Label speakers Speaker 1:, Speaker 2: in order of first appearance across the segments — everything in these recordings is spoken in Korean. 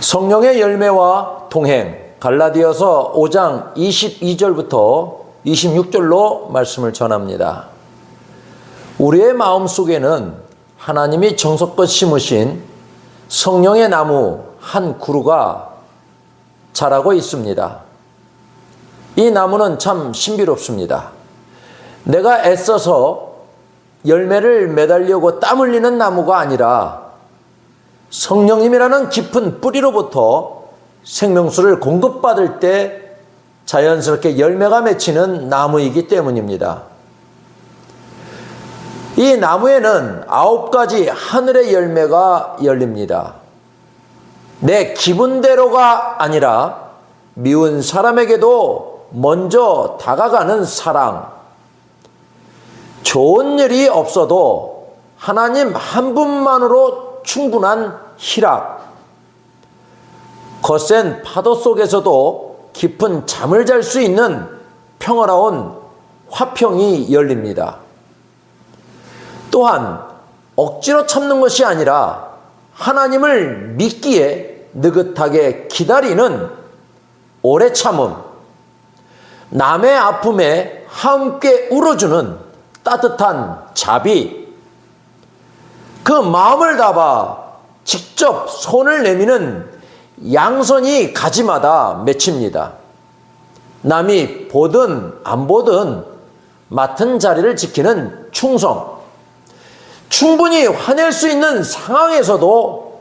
Speaker 1: 성령의 열매와 동행, 갈라디아서 5장 22절부터 26절로 말씀을 전합니다. 우리의 마음속에는 하나님이 정성껏 심으신 성령의 나무 한 그루가 자라고 있습니다. 이 나무는 참 신비롭습니다. 내가 애써서 열매를 매달려고 땀 흘리는 나무가 아니라 성령님이라는 깊은 뿌리로부터 생명수를 공급받을 때 자연스럽게 열매가 맺히는 나무이기 때문입니다. 이 나무에는 9가지 하늘의 열매가 열립니다. 내 기분대로가 아니라 미운 사람에게도 먼저 다가가는 사랑, 좋은 일이 없어도 하나님 한 분만으로 충분한 희락, 거센 파도 속에서도 깊은 잠을 잘 수 있는 평화로운 화평이 열립니다. 또한 억지로 참는 것이 아니라 하나님을 믿기에 느긋하게 기다리는 오래 참음, 남의 아픔에 함께 울어주는 따뜻한 자비, 그 마음을 담아 직접 손을 내미는 양손이 가지마다 맺힙니다. 남이 보든 안 보든 맡은 자리를 지키는 충성, 충분히 화낼 수 있는 상황에서도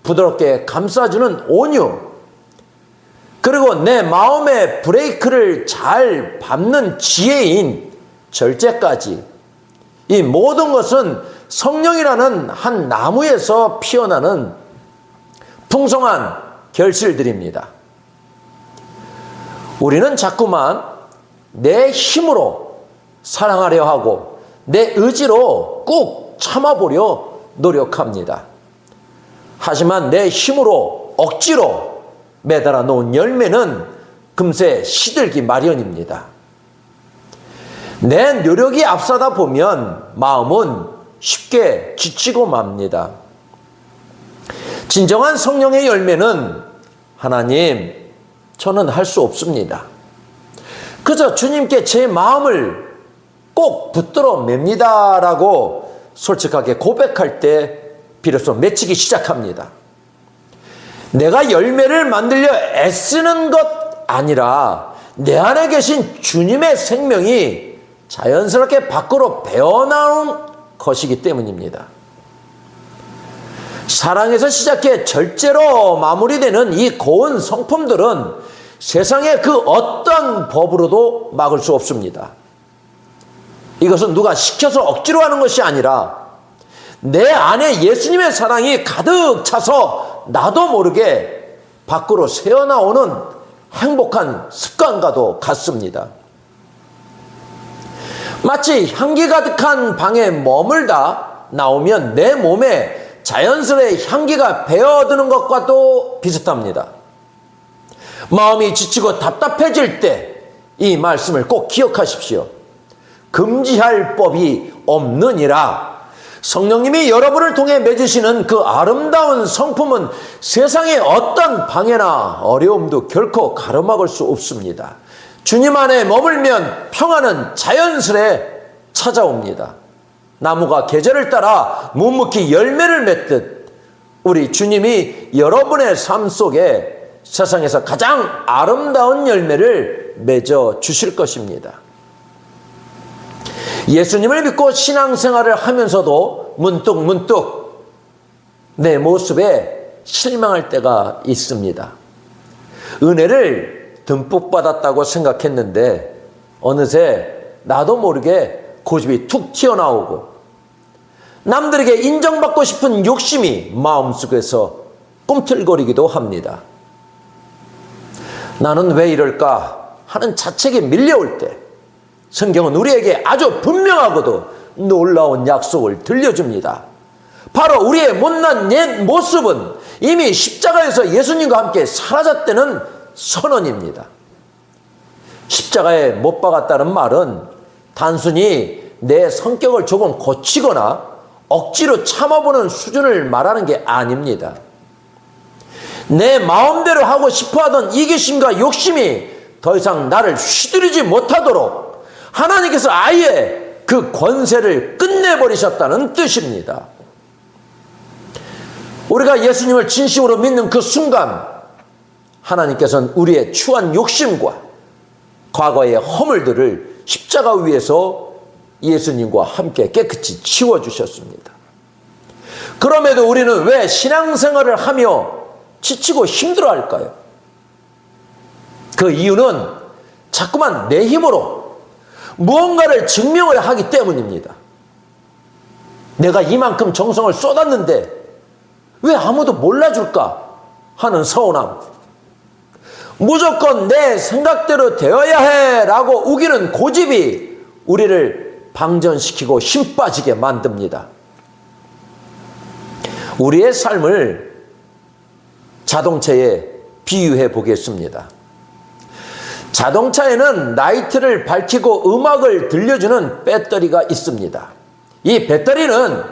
Speaker 1: 부드럽게 감싸주는 온유, 그리고 내 마음의 브레이크를 잘 밟는 지혜인 절제까지, 이 모든 것은 성령이라는 한 나무에서 피어나는 풍성한 결실들입니다. 우리는 자꾸만 내 힘으로 사랑하려 하고 내 의지로 꾹 참아보려 노력합니다. 하지만 내 힘으로 억지로 매달아 놓은 열매는 금세 시들기 마련입니다. 내 노력이 앞서다 보면 마음은 쉽게 지치고 맙니다. 진정한 성령의 열매는 하나님, 저는 할 수 없습니다. 그저 주님께 제 마음을 꼭 붙들어 맵니다 라고 솔직하게 고백할 때 비로소 맺히기 시작합니다. 내가 열매를 만들려 애쓰는 것 아니라 내 안에 계신 주님의 생명이 자연스럽게 밖으로 배어나온 것이기 때문입니다. 사랑에서 시작해 절제로 마무리되는 이 고운 성품들은 세상의 그 어떤 법으로도 막을 수 없습니다. 이것은 누가 시켜서 억지로 하는 것이 아니라 내 안에 예수님의 사랑이 가득 차서 나도 모르게 밖으로 새어나오는 행복한 습관과도 같습니다. 마치 향기 가득한 방에 머물다 나오면 내 몸에 자연스레 향기가 배어드는 것과도 비슷합니다. 마음이 지치고 답답해질 때 이 말씀을 꼭 기억하십시오. 금지할 법이 없느니라. 성령님이 여러분을 통해 맺으시는 그 아름다운 성품은 세상의 어떤 방해나 어려움도 결코 가로막을 수 없습니다. 주님 안에 머물면 평화는 자연스레 찾아옵니다. 나무가 계절을 따라 묵묵히 열매를 맺듯 우리 주님이 여러분의 삶 속에 세상에서 가장 아름다운 열매를 맺어 주실 것입니다. 예수님을 믿고 신앙생활을 하면서도 문득 내 모습에 실망할 때가 있습니다. 은혜를 듬뿍 받았다고 생각했는데 어느새 나도 모르게 고집이 툭 튀어나오고 남들에게 인정받고 싶은 욕심이 마음속에서 꿈틀거리기도 합니다. 나는 왜 이럴까 하는 자책이 밀려올 때 성경은 우리에게 아주 분명하고도 놀라운 약속을 들려줍니다. 바로 우리의 못난 옛 모습은 이미 십자가에서 예수님과 함께 사라졌다는 선언입니다. 십자가에 못 박았다는 말은 단순히 내 성격을 조금 고치거나 억지로 참아보는 수준을 말하는 게 아닙니다. 내 마음대로 하고 싶어하던 이기심과 욕심이 더 이상 나를 휘두르지 못하도록 하나님께서 아예 그 권세를 끝내버리셨다는 뜻입니다. 우리가 예수님을 진심으로 믿는 그 순간 하나님께서는 우리의 추한 욕심과 과거의 허물들을 십자가 위에서 예수님과 함께 깨끗이 치워주셨습니다. 그럼에도 우리는 왜 신앙생활을 하며 지치고 힘들어할까요? 그 이유는 자꾸만 내 힘으로 무언가를 증명을 하기 때문입니다. 내가 이만큼 정성을 쏟았는데 왜 아무도 몰라줄까 하는 서운함, 무조건 내 생각대로 되어야 해라고 우기는 고집이 우리를 방전시키고 힘 빠지게 만듭니다. 우리의 삶을 자동차에 비유해 보겠습니다. 자동차에는 라이트를 밝히고 음악을 들려주는 배터리가 있습니다. 이 배터리는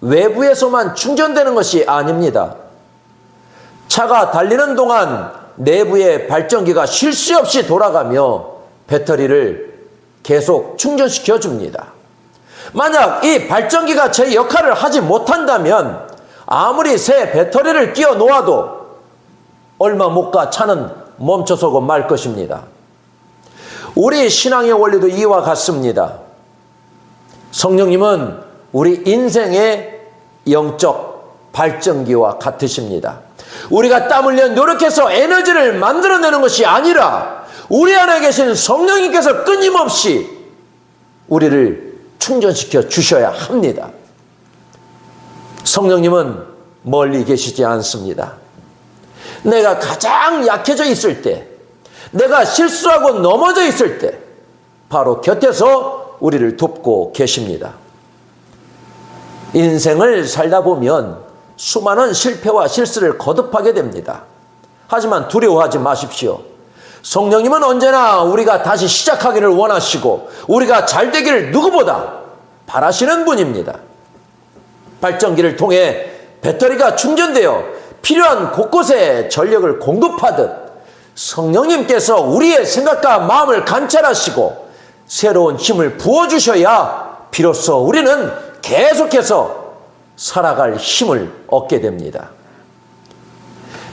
Speaker 1: 외부에서만 충전되는 것이 아닙니다. 차가 달리는 동안 내부의 발전기가 쉴 새 없이 돌아가며 배터리를 계속 충전시켜 줍니다. 만약 이 발전기가 제 역할을 하지 못한다면 아무리 새 배터리를 끼워 놓아도 얼마 못 가 차는 멈춰서고 말 것입니다. 우리 신앙의 원리도 이와 같습니다. 성령님은 우리 인생의 영적 발전기와 같으십니다. 우리가 땀 흘려 노력해서 에너지를 만들어내는 것이 아니라 우리 안에 계신 성령님께서 끊임없이 우리를 충전시켜 주셔야 합니다. 성령님은 멀리 계시지 않습니다. 내가 가장 약해져 있을 때, 내가 실수하고 넘어져 있을 때 바로 곁에서 우리를 돕고 계십니다. 인생을 살다 보면 수많은 실패와 실수를 거듭하게 됩니다. 하지만 두려워하지 마십시오. 성령님은 언제나 우리가 다시 시작하기를 원하시고 우리가 잘 되기를 누구보다 바라시는 분입니다. 발전기를 통해 배터리가 충전되어 필요한 곳곳에 전력을 공급하듯 성령님께서 우리의 생각과 마음을 관찰하시고 새로운 힘을 부어주셔야 비로소 우리는 계속해서 살아갈 힘을 얻게 됩니다.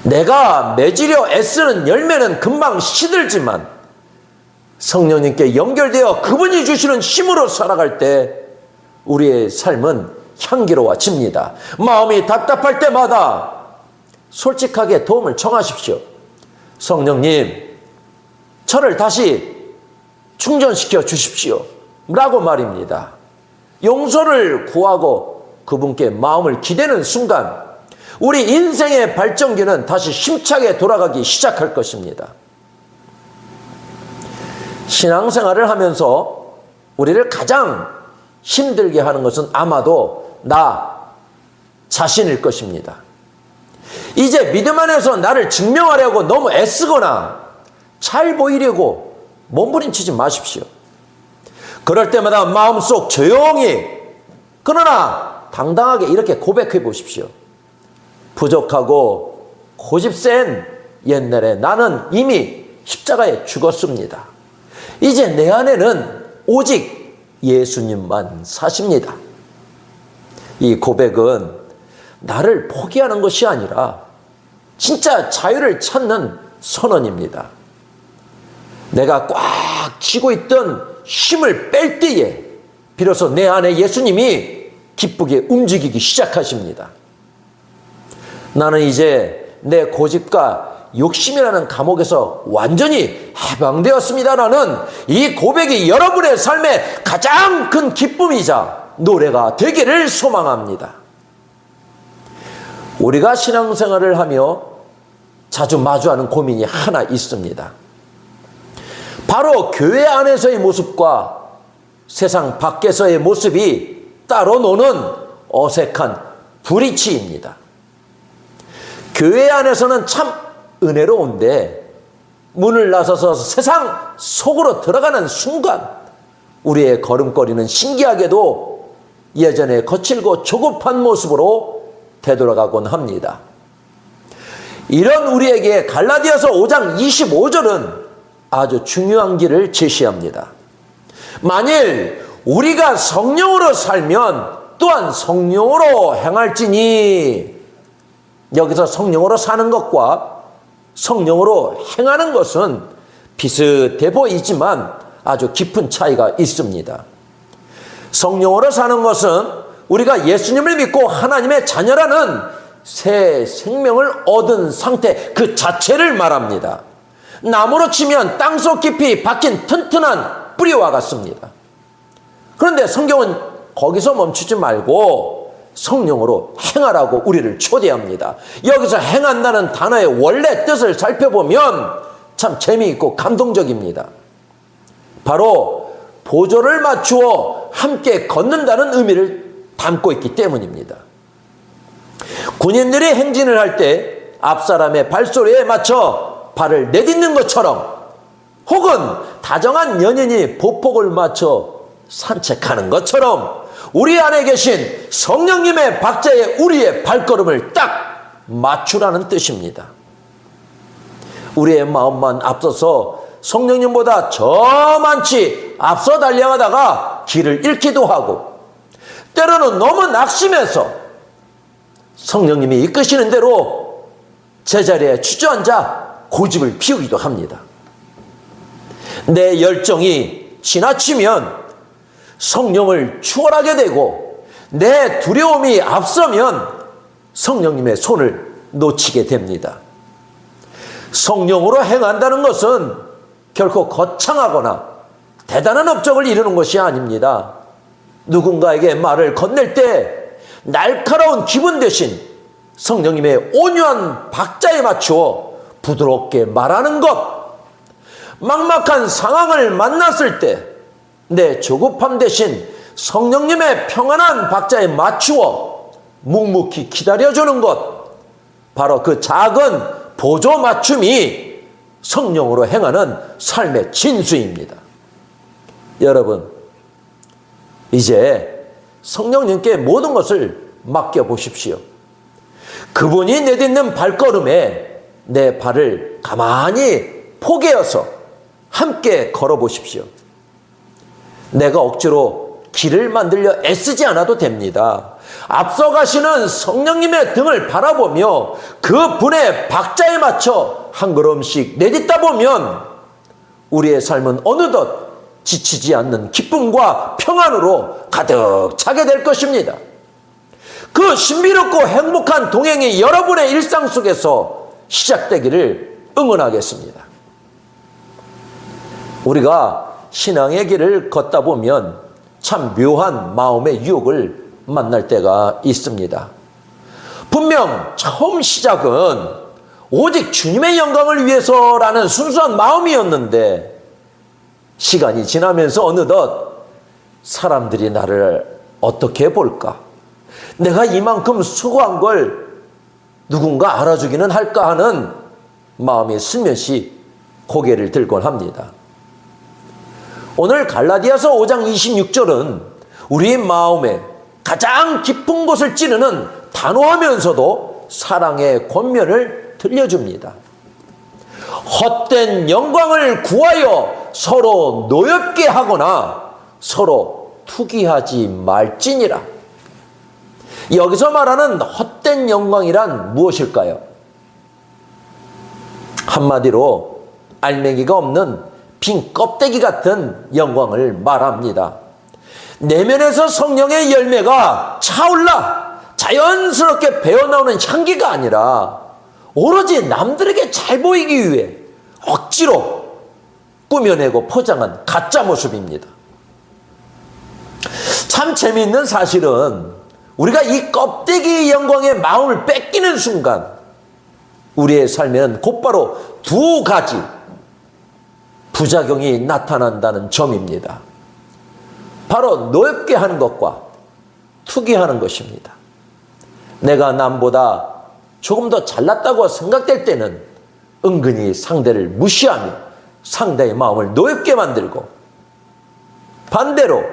Speaker 1: 내가 맺으려 애쓰는 열매는 금방 시들지만 성령님께 연결되어 그분이 주시는 힘으로 살아갈 때 우리의 삶은 향기로워집니다. 마음이 답답할 때마다 솔직하게 도움을 청하십시오. 성령님, 저를 다시 충전시켜 주십시오 라고 말입니다. 용서를 구하고 그분께 마음을 기대는 순간 우리 인생의 발전기는 다시 힘차게 돌아가기 시작할 것입니다. 신앙생활을 하면서 우리를 가장 힘들게 하는 것은 아마도 나 자신일 것입니다. 이제 믿음 안에서 나를 증명하려고 너무 애쓰거나 잘 보이려고 몸부림치지 마십시오. 그럴 때마다 마음속 조용히 그러나 당당하게 이렇게 고백해 보십시오. 부족하고 고집센 옛날에 나는 이미 십자가에 죽었습니다. 이제 내 안에는 오직 예수님만 사십니다. 이 고백은 나를 포기하는 것이 아니라 진짜 자유를 찾는 선언입니다. 내가 꽉 쥐고 있던 힘을 뺄 때에 비로소 내 안에 예수님이 기쁘게 움직이기 시작하십니다. 나는 이제 내 고집과 욕심이라는 감옥에서 완전히 해방되었습니다라는 이 고백이 여러분의 삶의 가장 큰 기쁨이자 노래가 되기를 소망합니다. 우리가 신앙생활을 하며 자주 마주하는 고민이 하나 있습니다. 바로 교회 안에서의 모습과 세상 밖에서의 모습이 따로 노는 어색한 불이치입니다. 교회 안에서는 참 은혜로운데 문을 나서서 세상 속으로 들어가는 순간 우리의 걸음걸이는 신기하게도 예전에 거칠고 조급한 모습으로 되돌아가곤 합니다. 이런 우리에게 갈라디아서 5장 25절은 아주 중요한 길을 제시합니다. 만일 우리가 성령으로 살면 또한 성령으로 행할지니, 여기서 성령으로 사는 것과 성령으로 행하는 것은 비슷해 보이지만 아주 깊은 차이가 있습니다. 성령으로 사는 것은 우리가 예수님을 믿고 하나님의 자녀라는 새 생명을 얻은 상태 그 자체를 말합니다. 나무로 치면 땅속 깊이 박힌 튼튼한 뿌리와 같습니다. 그런데 성경은 거기서 멈추지 말고 성령으로 행하라고 우리를 초대합니다. 여기서 행한다는 단어의 원래 뜻을 살펴보면 참 재미있고 감동적입니다. 바로 보조를 맞추어 함께 걷는다는 의미를 담고 있기 때문입니다. 군인들이 행진을 할 때 앞사람의 발소리에 맞춰 발을 내딛는 것처럼, 혹은 다정한 연인이 보폭을 맞춰 산책하는 것처럼 우리 안에 계신 성령님의 박자에 우리의 발걸음을 딱 맞추라는 뜻입니다. 우리의 마음만 앞서서 성령님보다 저만치 앞서 달려가다가 길을 잃기도 하고, 때로는 너무 낙심해서 성령님이 이끄시는 대로 제자리에 주저앉아 고집을 피우기도 합니다. 내 열정이 지나치면 성령을 추월하게 되고, 내 두려움이 앞서면 성령님의 손을 놓치게 됩니다. 성령으로 행한다는 것은 결코 거창하거나 대단한 업적을 이루는 것이 아닙니다. 누군가에게 말을 건넬 때 날카로운 기분 대신 성령님의 온유한 박자에 맞추어 부드럽게 말하는 것, 막막한 상황을 만났을 때 내 조급함 대신 성령님의 평안한 박자에 맞추어 묵묵히 기다려주는 것, 바로 그 작은 보조 맞춤이 성령으로 행하는 삶의 진수입니다. 여러분, 이제 성령님께 모든 것을 맡겨보십시오. 그분이 내딛는 발걸음에 내 발을 가만히 포개어서 함께 걸어보십시오. 내가 억지로 길을 만들려 애쓰지 않아도 됩니다. 앞서 가시는 성령님의 등을 바라보며 그 분의 박자에 맞춰 한 걸음씩 내딛다 보면 우리의 삶은 어느덧 지치지 않는 기쁨과 평안으로 가득 차게 될 것입니다. 그 신비롭고 행복한 동행이 여러분의 일상 속에서 시작되기를 응원하겠습니다. 우리가 신앙의 길을 걷다 보면 참 묘한 마음의 유혹을 만날 때가 있습니다. 분명 처음 시작은 오직 주님의 영광을 위해서라는 순수한 마음이었는데, 시간이 지나면서 어느덧 사람들이 나를 어떻게 볼까? 내가 이만큼 수고한 걸 누군가 알아주기는 할까 하는 마음이 슬며시 고개를 들곤 합니다. 오늘 갈라디아서 5장 26절은 우리 마음에 가장 깊은 곳을 찌르는 단호하면서도 사랑의 권면을 들려줍니다. 헛된 영광을 구하여 서로 노엽게 하거나 서로 투기하지 말지니라. 여기서 말하는 헛된 영광이란 무엇일까요? 한마디로 알맹이가 없는 빈 껍데기 같은 영광을 말합니다. 내면에서 성령의 열매가 차올라 자연스럽게 배어나오는 향기가 아니라 오로지 남들에게 잘 보이기 위해 억지로 꾸며내고 포장한 가짜 모습입니다. 참 재미있는 사실은 우리가 이 껍데기 영광의 마음을 뺏기는 순간 우리의 삶에는 곧바로 두 가지 부작용이 나타난다는 점입니다. 바로 노엽게 하는 것과 투기하는 것입니다. 내가 남보다 조금 더 잘났다고 생각될 때는 은근히 상대를 무시하며 상대의 마음을 노엽게 만들고, 반대로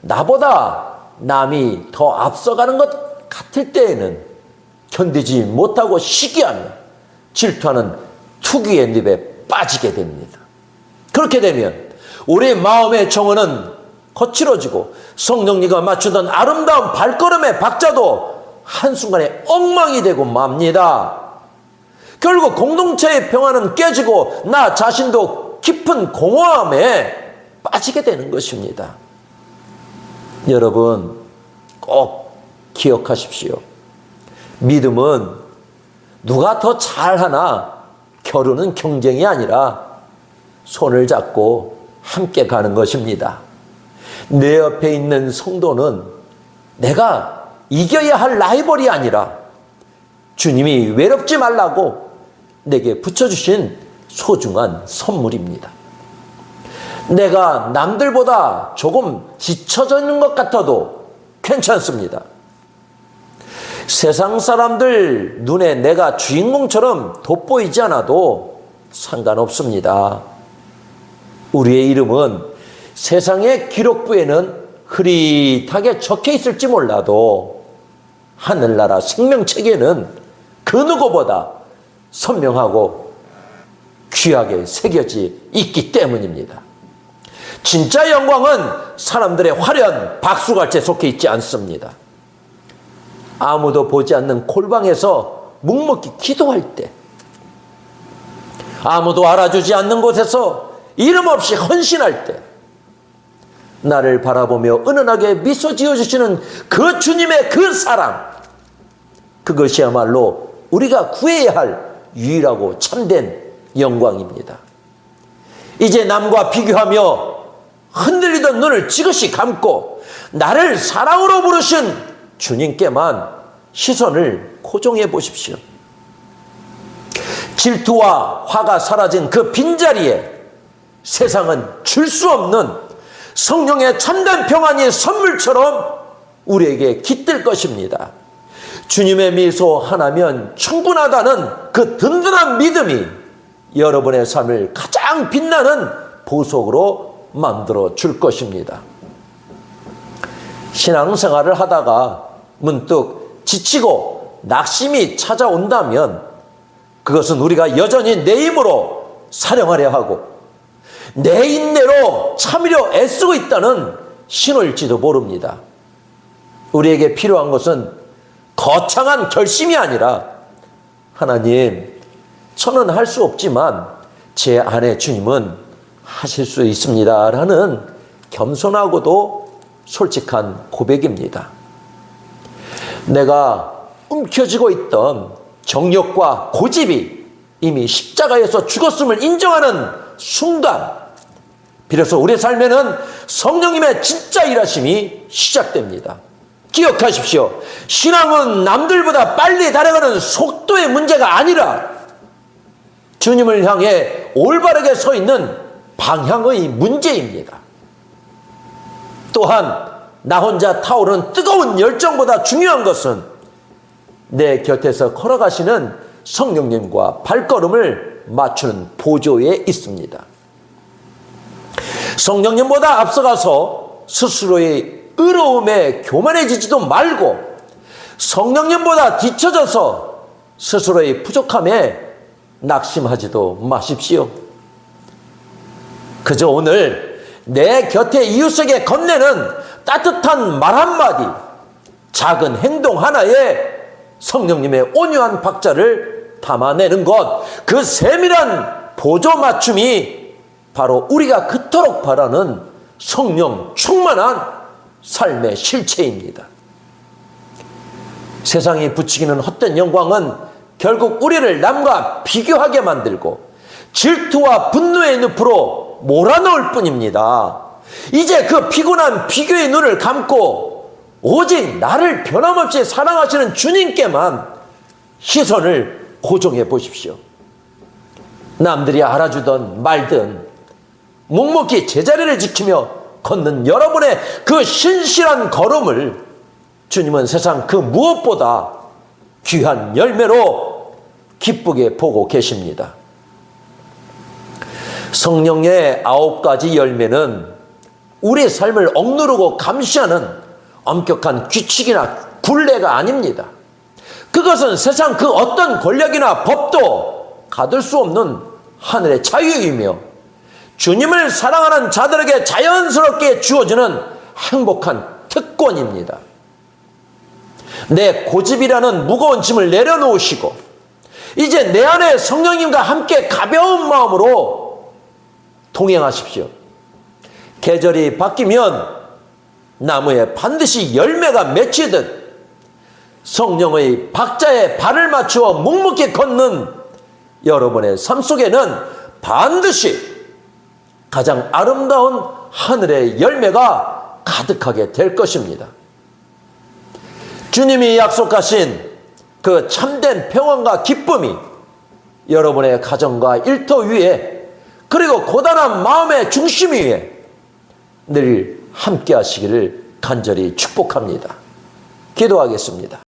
Speaker 1: 나보다 남이 더 앞서가는 것 같을 때에는 견디지 못하고 시기하며 질투하는 투기의 늪에 빠지게 됩니다. 그렇게 되면 우리 마음의 정원은 거칠어지고 성령님과 맞추던 아름다운 발걸음의 박자도 한순간에 엉망이 되고 맙니다. 결국 공동체의 평화는 깨지고 나 자신도 깊은 공허함에 빠지게 되는 것입니다. 여러분 꼭 기억하십시오. 믿음은 누가 더 잘하나 결혼은 경쟁이 아니라 손을 잡고 함께 가는 것입니다. 내 옆에 있는 성도는 내가 이겨야 할 라이벌이 아니라 주님이 외롭지 말라고 내게 붙여주신 소중한 선물입니다. 내가 남들보다 조금 뒤처져 있는 것 같아도 괜찮습니다. 세상 사람들 눈에 내가 주인공처럼 돋보이지 않아도 상관없습니다. 우리의 이름은 세상의 기록부에는 흐릿하게 적혀 있을지 몰라도 하늘나라 생명책에는 그 누구보다 선명하고 귀하게 새겨져 있기 때문입니다. 진짜 영광은 사람들의 화려한 박수갈채 속해 있지 않습니다. 아무도 보지 않는 골방에서 묵묵히 기도할 때, 아무도 알아주지 않는 곳에서 이름 없이 헌신할 때, 나를 바라보며 은은하게 미소 지어주시는 그 주님의 그 사랑, 그것이야말로 우리가 구해야 할 유일하고 참된 영광입니다. 이제 남과 비교하며 흔들리던 눈을 지그시 감고 나를 사랑으로 부르신 주님께만 시선을 고정해 보십시오. 질투와 화가 사라진 그 빈자리에 세상은 줄 수 없는 성령의 참된 평안이 선물처럼 우리에게 깃들 것입니다. 주님의 미소 하나면 충분하다는 그 든든한 믿음이 여러분의 삶을 가장 빛나는 보석으로 만들어 줄 것입니다. 신앙생활을 하다가 문득 지치고 낙심이 찾아온다면 그것은 우리가 여전히 내 힘으로 사령하려 하고 내 인내로 참으려 애쓰고 있다는 신호일지도 모릅니다. 우리에게 필요한 것은 거창한 결심이 아니라 하나님, 저는 할 수 없지만 제 안에 주님은 하실 수 있습니다 라는 겸손하고도 솔직한 고백입니다. 내가 움켜쥐고 있던 정욕과 고집이 이미 십자가에서 죽었음을 인정하는 순간 비로소 우리 삶에는 성령님의 진짜 일하심이 시작됩니다. 기억하십시오. 신앙은 남들보다 빨리 달아가는 속도의 문제가 아니라 주님을 향해 올바르게 서 있는 방향의 문제입니다. 또한 나 혼자 타오르는 뜨거운 열정보다 중요한 것은 내 곁에서 걸어가시는 성령님과 발걸음을 맞추는 보조에 있습니다. 성령님보다 앞서가서 스스로의 의로움에 교만해지지도 말고 성령님보다 뒤처져서 스스로의 부족함에 낙심하지도 마십시오. 그저 오늘 내 곁에 이웃에게 건네는 따뜻한 말 한마디, 작은 행동 하나에 성령님의 온유한 박자를 담아내는 것, 그 세밀한 보조 맞춤이 바로 우리가 그토록 바라는 성령 충만한 삶의 실체입니다. 세상이 부추기는 헛된 영광은 결국 우리를 남과 비교하게 만들고 질투와 분노의 늪으로 몰아넣을 뿐입니다. 이제 그 피곤한 비교의 눈을 감고 오직 나를 변함없이 사랑하시는 주님께만 시선을 고정해 보십시오. 남들이 알아주던 말든 묵묵히 제자리를 지키며 걷는 여러분의 그 신실한 걸음을 주님은 세상 그 무엇보다 귀한 열매로 기쁘게 보고 계십니다. 성령의 9가지 열매는 우리의 삶을 억누르고 감시하는 엄격한 규칙이나 굴레가 아닙니다. 그것은 세상 그 어떤 권력이나 법도 가둘 수 없는 하늘의 자유이며 주님을 사랑하는 자들에게 자연스럽게 주어지는 행복한 특권입니다. 내 고집이라는 무거운 짐을 내려놓으시고 이제 내 안에 성령님과 함께 가벼운 마음으로 동행하십시오. 계절이 바뀌면 나무에 반드시 열매가 맺히듯 성령의 박자에 발을 맞추어 묵묵히 걷는 여러분의 삶 속에는 반드시 가장 아름다운 하늘의 열매가 가득하게 될 것입니다. 주님이 약속하신 그 참된 평안과 기쁨이 여러분의 가정과 일터 위에 그리고 고단한 마음의 중심 위에 늘 함께 하시기를 간절히 축복합니다. 기도하겠습니다.